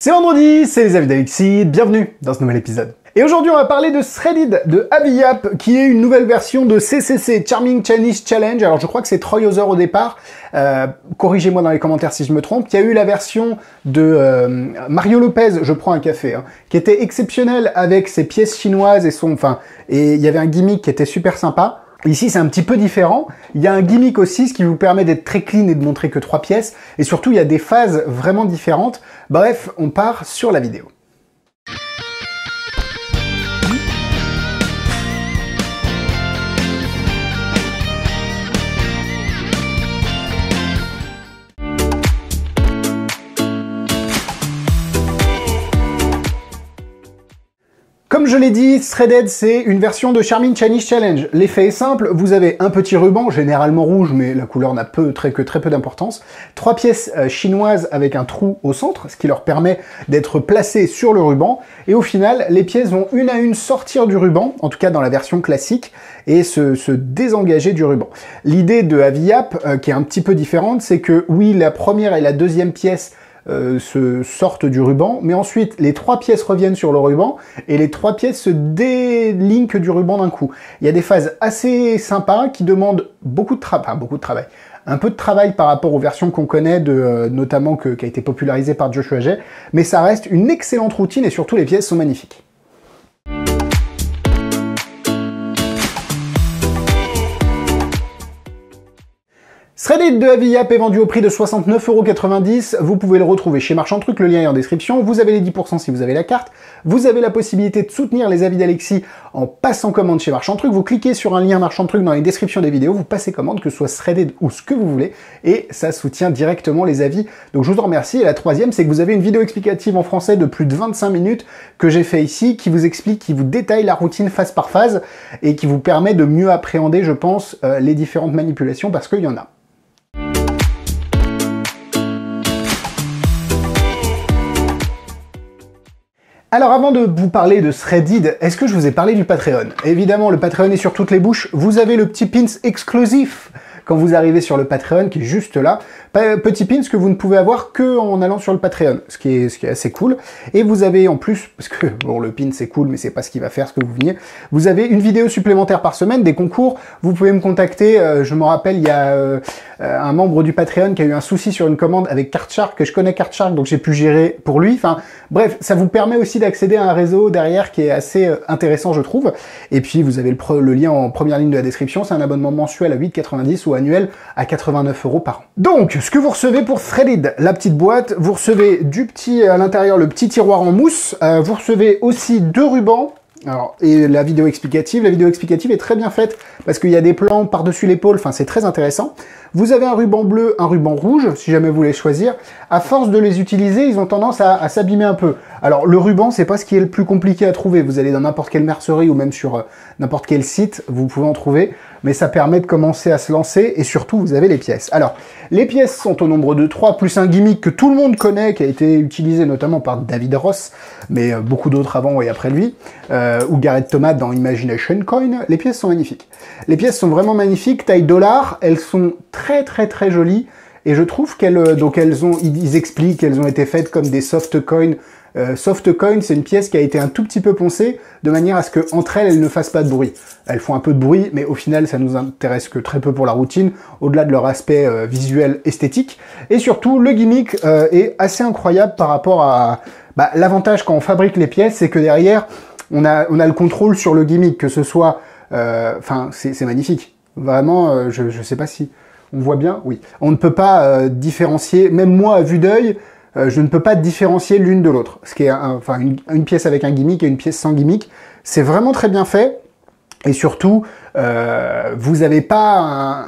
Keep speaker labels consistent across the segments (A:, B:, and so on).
A: C'est vendredi, c'est les amis d'Alexis, bienvenue dans ce nouvel épisode. Et aujourd'hui on va parler de Threaded de Aviap, qui est une nouvelle version de CCC, Charming Chinese Challenge. Alors je crois que c'est Troy Other au départ, corrigez-moi dans les commentaires si je me trompe. Il y a eu la version de Mario Lopez, je prends un café, qui était exceptionnelle avec ses pièces chinoises et il y avait un gimmick qui était super sympa. Ici, c'est un petit peu différent. Il y a un gimmick aussi, ce qui vous permet d'être très clean et de montrer que 3 pièces. Et surtout, il y a des phases vraiment différentes. Bref, on part sur la vidéo. Comme je l'ai dit, Threaded, c'est une version de Charming Chinese Challenge. L'effet est simple, vous avez un petit ruban, généralement rouge, mais la couleur n'a très peu d'importance. 3 pièces chinoises avec un trou au centre, ce qui leur permet d'être placées sur le ruban. Et au final, les pièces vont une à une sortir du ruban, en tout cas dans la version classique, et se désengager du ruban. L'idée de Aviap, qui est un petit peu différente, c'est que oui, la première et la deuxième pièce se sortent du ruban, mais ensuite les 3 pièces reviennent sur le ruban et les 3 pièces se délinkent du ruban d'un coup. Il y a des phases assez sympas qui demandent beaucoup de travail, un peu de travail par rapport aux versions qu'on connaît, notamment qui a été popularisée par Joshua Jay, mais ça reste une excellente routine et surtout les pièces sont magnifiques. Threaded de Aviap est vendu au prix de 69,90 €. Vous pouvez le retrouver chez Marchand Truc, le lien est en description. Vous avez les 10% si vous avez la carte. Vous avez la possibilité de soutenir les avis d'Alexis en passant commande chez Marchand Truc. Vous cliquez sur un lien Marchand Truc dans les descriptions des vidéos, vous passez commande, que ce soit Threaded ou ce que vous voulez, et ça soutient directement les avis. Donc je vous en remercie. Et la troisième, c'est que vous avez une vidéo explicative en français de plus de 25 minutes que j'ai fait ici, qui vous explique, qui vous détaille la routine phase par phase, et qui vous permet de mieux appréhender, je pense, les différentes manipulations, parce qu'il y en a. Alors avant de vous parler de Threaded, est-ce que je vous ai parlé du Patreon? Évidemment, le Patreon est sur toutes les bouches. Vous avez le petit pins exclusif quand vous arrivez sur le Patreon, qui est juste là. Petit pins que vous ne pouvez avoir que en allant sur le Patreon, ce qui est assez cool. Et vous avez en plus, parce que bon, le pin c'est cool, mais c'est pas ce qui va faire ce que vous veniez, vous avez une vidéo supplémentaire par semaine, des concours. Vous pouvez me contacter, je me rappelle, il y a un membre du Patreon qui a eu un souci sur une commande avec Cardshark, que je connais Cardshark, donc j'ai pu gérer pour lui. Enfin, bref, ça vous permet aussi d'accéder à un réseau derrière qui est assez intéressant, je trouve. Et puis, vous avez le lien en première ligne de la description. C'est un abonnement mensuel à 8,90 € ou annuel à 89 € par an. Donc, ce que vous recevez pour Threaded, la petite boîte, vous recevez à l'intérieur, le petit tiroir en mousse. Vous recevez aussi 2 rubans. Alors, et la vidéo explicative est très bien faite parce qu'il y a des plans par-dessus l'épaule, enfin c'est très intéressant. Vous avez un ruban bleu, un ruban rouge, si jamais vous voulez choisir. À force de les utiliser, ils ont tendance à s'abîmer un peu. Alors le ruban, c'est pas ce qui est le plus compliqué à trouver. Vous allez dans n'importe quelle mercerie ou même sur n'importe quel site, vous pouvez en trouver. Mais ça permet de commencer à se lancer et surtout vous avez les pièces. Alors, les pièces sont au nombre de 3, plus un gimmick que tout le monde connaît, qui a été utilisé notamment par David Ross, mais beaucoup d'autres avant et après lui, ou Gareth Thomas dans Imagination Coin. Les pièces sont magnifiques. Les pièces sont vraiment magnifiques, taille dollar, elles sont très jolies, et je trouve ils expliquent qu'elles ont été faites comme des soft coins. Soft coin, c'est une pièce qui a été un tout petit peu poncée, de manière à ce que entre elles ne fassent pas de bruit. Elles font un peu de bruit, mais au final, ça nous intéresse que très peu pour la routine, au-delà de leur aspect visuel, esthétique. Et surtout, le gimmick est assez incroyable par rapport à... l'avantage quand on fabrique les pièces, c'est que derrière, on a le contrôle sur le gimmick, que ce soit... c'est magnifique. Vraiment, je sais pas si... On voit bien? Oui. On ne peut pas différencier, même moi, à vue d'œil, je ne peux pas différencier l'une de l'autre. Ce qui est une pièce avec un gimmick et une pièce sans gimmick. C'est vraiment très bien fait. Et surtout, vous n'avez pas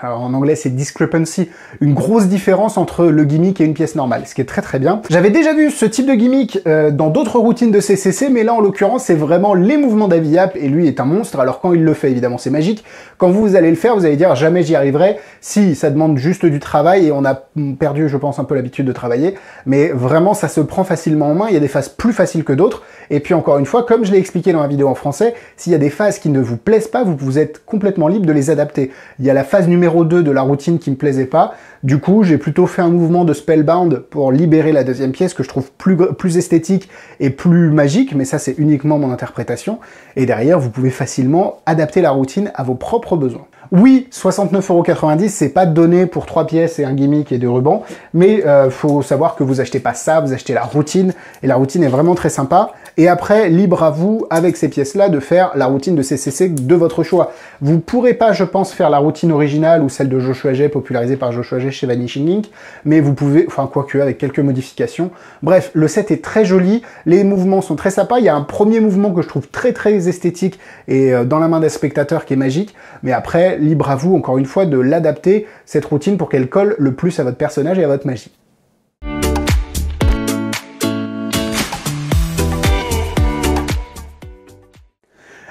A: alors en anglais c'est discrepancy, une grosse différence entre le gimmick et une pièce normale, ce qui est très bien. J'avais déjà vu ce type de gimmick dans d'autres routines de CCC, mais là en l'occurrence c'est vraiment les mouvements d'Aviap, et lui est un monstre. Alors quand il le fait, évidemment c'est magique. Quand vous allez le faire, vous allez dire jamais j'y arriverai. Si, ça demande juste du travail, et on a perdu, je pense, un peu l'habitude de travailler, mais vraiment ça se prend facilement en main. Il y a des phases plus faciles que d'autres, et puis encore une fois, comme je l'ai expliqué dans la vidéo en français, s'il y a des phases qui ne vous plaisent pas, vous êtes complètement libre de les adapter. Il y a la phase numéro 2 de la routine qui me plaisait pas, Du coup, j'ai plutôt fait un mouvement de Spellbound pour libérer la deuxième pièce que je trouve plus esthétique et plus magique, mais ça c'est uniquement mon interprétation. Et derrière, vous pouvez facilement adapter la routine à vos propres besoins. Oui, 69,90 €, c'est pas donné pour 3 pièces et un gimmick et 2 rubans, mais faut savoir que vous achetez pas ça, vous achetez la routine, et la routine est vraiment très sympa. Et après, libre à vous, avec ces pièces-là, de faire la routine de CCC de votre choix. Vous pourrez pas, je pense, faire la routine originale ou celle de Joshua Jay, popularisée par Joshua Jay chez Vanishing Link, mais vous pouvez, enfin quoique, avec quelques modifications. Bref, le set est très joli, les mouvements sont très sympas, il y a un premier mouvement que je trouve très esthétique et dans la main des spectateurs qui est magique, mais après, libre à vous, encore une fois, de l'adapter, cette routine, pour qu'elle colle le plus à votre personnage et à votre magie.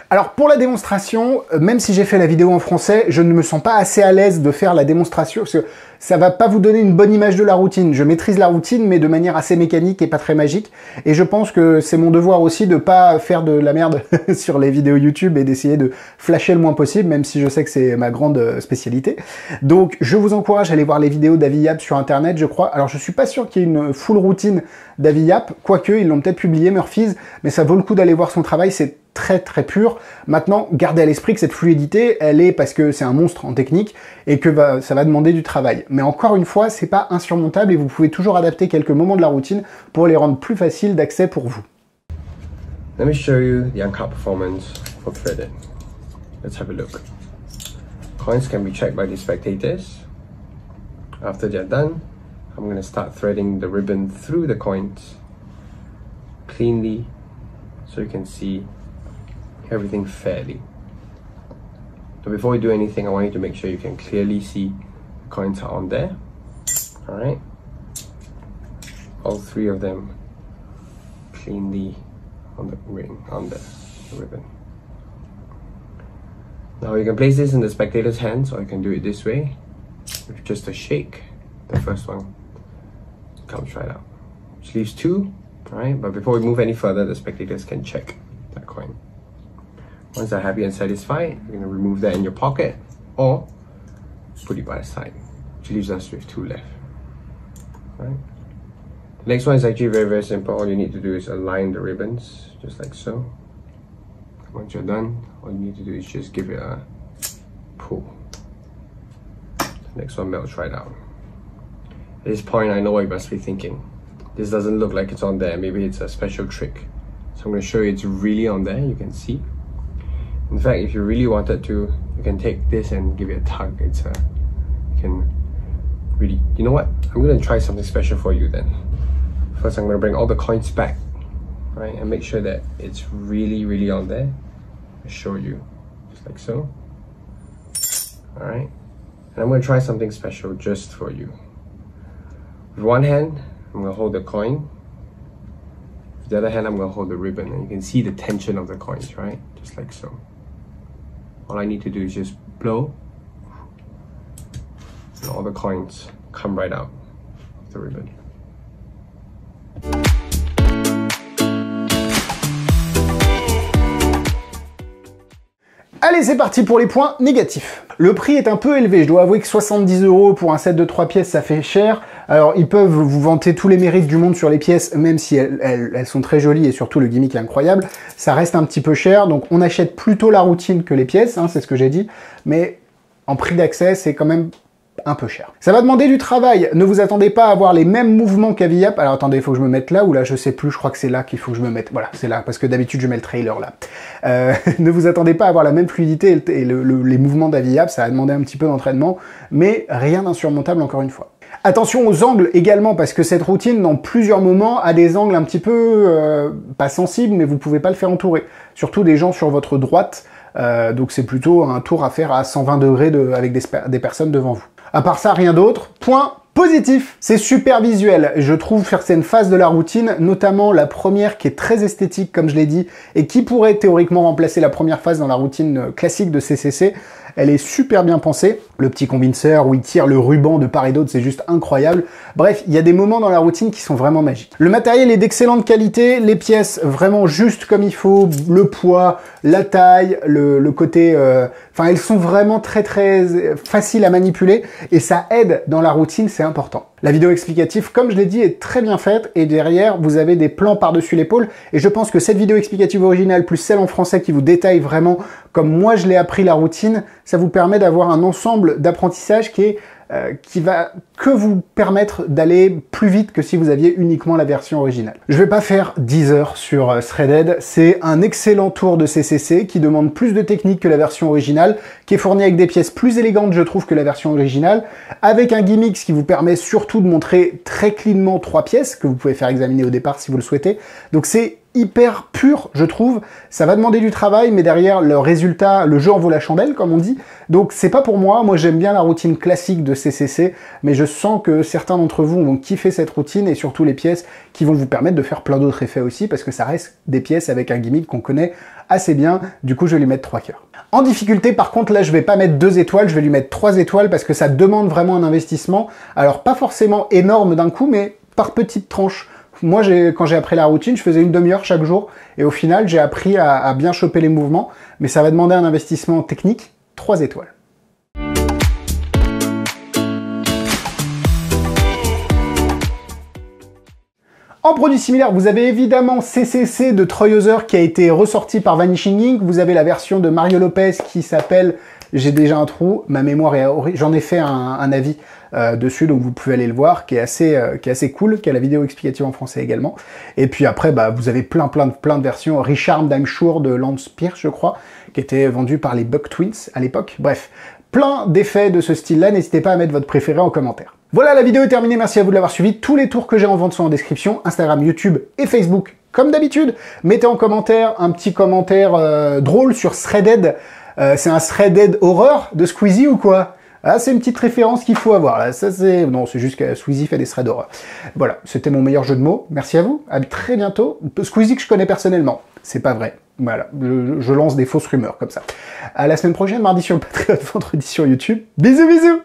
A: Alors pour la démonstration, même si j'ai fait la vidéo en français, je ne me sens pas assez à l'aise de faire la démonstration, parce que ça va pas vous donner une bonne image de la routine. Je maîtrise la routine, mais de manière assez mécanique et pas très magique, et je pense que c'est mon devoir aussi de pas faire de la merde sur les vidéos YouTube et d'essayer de flasher le moins possible, même si je sais que c'est ma grande spécialité. Donc je vous encourage à aller voir les vidéos d'Avi Yap sur internet, je crois. Alors je suis pas sûr qu'il y ait une full routine d'Avi Yap, quoique ils l'ont peut-être publié, Murphy's, mais ça vaut le coup d'aller voir son travail, c'est très pur. Maintenant, gardez à l'esprit que cette fluidité, elle est parce que c'est un monstre en technique et que ça va demander du travail. Mais encore une fois, c'est pas insurmontable et vous pouvez toujours adapter quelques moments de la routine pour les rendre plus faciles d'accès pour vous.
B: Let me show you the uncard performance for threaded. Let's have a look. Coins can be checked by the spectators. After they're done, I'm going to start threading the ribbon through the coins cleanly so you can see everything fairly. So before we do anything, I want you to make sure you can clearly see the coins are on there. Alright, all 3 of them cleanly on the ring, on the ribbon. Now you can place this in the spectator's hands, or you can do it this way. With just a shake, the first one comes right out. Which leaves 2, alright, but before we move any further, the spectators can check that coin. Once they're happy and satisfied, you're going to remove that in your pocket or put it by the side, which leaves us with 2 left. Right? The next one is actually very simple. All you need to do is align the ribbons, just like so. Once you're done, all you need to do is just give it a pull. The next one melts right out. At this point, I know what you must be thinking. This doesn't look like it's on there. Maybe it's a special trick. So I'm going to show you it's really on there. You can see. In fact, if you really wanted to, you can take this and give it a tug. You can really, you know what? I'm going to try something special for you then. First, I'm going to bring all the coins back, right? And make sure that it's really on there. I'll show you, just like so. All right. And I'm going to try something special just for you. With one hand, I'm going to hold the coin. With the other hand, I'm going to hold the ribbon. And you can see the tension of the coins, right? Just like so. All I need to do is just blow, and all the coins come right out of the ribbon.
A: Allez, c'est parti pour les points négatifs. Le prix est un peu élevé, je dois avouer que 70 € pour un set de 3 pièces, ça fait cher. Alors, ils peuvent vous vanter tous les mérites du monde sur les pièces, même si elles sont très jolies et surtout le gimmick est incroyable. Ça reste un petit peu cher, donc on achète plutôt la routine que les pièces, hein, c'est ce que j'ai dit. Mais en prix d'accès, c'est quand même un peu cher. Ça va demander du travail. Ne vous attendez pas à avoir les mêmes mouvements qu'Avi Yap. Alors attendez, il faut que je me mette là ou là, je sais plus, je crois que c'est là qu'il faut que je me mette. Voilà, c'est là, parce que d'habitude je mets le trailer là. Ne vous attendez pas à avoir la même fluidité et les mouvements d'Avi Yap, ça va demander un petit peu d'entraînement, mais rien d'insurmontable encore une fois. Attention aux angles également, parce que cette routine, dans plusieurs moments, a des angles un petit peu, pas sensibles, mais vous pouvez pas le faire entourer. Surtout des gens sur votre droite, donc c'est plutôt un tour à faire à 120 degrés avec des personnes devant vous. À part ça, rien d'autre. Point positif, c'est super visuel. Je trouve certaines phases de la routine, notamment la première qui est très esthétique, comme je l'ai dit, et qui pourrait théoriquement remplacer la première phase dans la routine classique de CCC. Elle est super bien pensée. Le petit convinceur où il tire le ruban de part et d'autre, c'est juste incroyable. Bref, il y a des moments dans la routine qui sont vraiment magiques. Le matériel est d'excellente qualité, les pièces vraiment juste comme il faut, le poids, la taille, le côté... Enfin, elles sont vraiment très faciles à manipuler et ça aide dans la routine, c'est important. La vidéo explicative, comme je l'ai dit, est très bien faite et derrière, vous avez des plans par-dessus l'épaule et je pense que cette vidéo explicative originale plus celle en français qui vous détaille vraiment comme moi je l'ai appris la routine, ça vous permet d'avoir un ensemble d'apprentissage qui va que vous permettre d'aller plus vite que si vous aviez uniquement la version originale. Je vais pas faire 10 heures sur Threaded, c'est un excellent tour de CCC qui demande plus de technique que la version originale, qui est fourni avec des pièces plus élégantes je trouve que la version originale, avec un gimmick qui vous permet surtout de montrer très cleanement 3 pièces, que vous pouvez faire examiner au départ si vous le souhaitez, donc c'est hyper pur, je trouve. Ça va demander du travail, mais derrière, le résultat, le jeu en vaut la chandelle, comme on dit. Donc, c'est pas pour moi. Moi, j'aime bien la routine classique de CCC, mais je sens que certains d'entre vous vont kiffer cette routine et surtout les pièces qui vont vous permettre de faire plein d'autres effets aussi, parce que ça reste des pièces avec un gimmick qu'on connaît assez bien. Du coup, je vais lui mettre 3 cœurs. En difficulté, par contre, là, je vais pas mettre 2 étoiles, je vais lui mettre 3 étoiles parce que ça demande vraiment un investissement. Alors, pas forcément énorme d'un coup, mais par petites tranches. Moi, quand j'ai appris la routine, je faisais une demi-heure chaque jour, et au final, j'ai appris à bien choper les mouvements, mais ça va demander un investissement technique, 3 étoiles. En produit similaire, vous avez évidemment CCC de Troy Hauser qui a été ressorti par Vanishing Ink, vous avez la version de Mario Lopez qui s'appelle... J'ai déjà un trou, ma mémoire est horrible, j'en ai fait un avis dessus, donc vous pouvez aller le voir, qui est assez cool, qui a la vidéo explicative en français également. Et puis après, bah, vous avez plein de versions. Richarm, I'm Sure de Lance Pierce, je crois, qui était vendu par les Buck Twins à l'époque. Bref, plein d'effets de ce style-là, n'hésitez pas à mettre votre préféré en commentaire. Voilà, la vidéo est terminée, merci à vous de l'avoir suivi. Tous les tours que j'ai en vente sont en description, Instagram, YouTube et Facebook, comme d'habitude. Mettez en commentaire un petit commentaire drôle sur Threaded. C'est un Threaded horreur de Squeezie ou quoi? Ah, c'est une petite référence qu'il faut avoir. Là, ça c'est... Non, c'est juste que Squeezie fait des threads d'horreur. Voilà, c'était mon meilleur jeu de mots. Merci à vous, à très bientôt. Squeezie que je connais personnellement. C'est pas vrai. Voilà, je lance des fausses rumeurs comme ça. À la semaine prochaine, mardi sur le Patreon, vendredi sur YouTube. Bisous, bisous!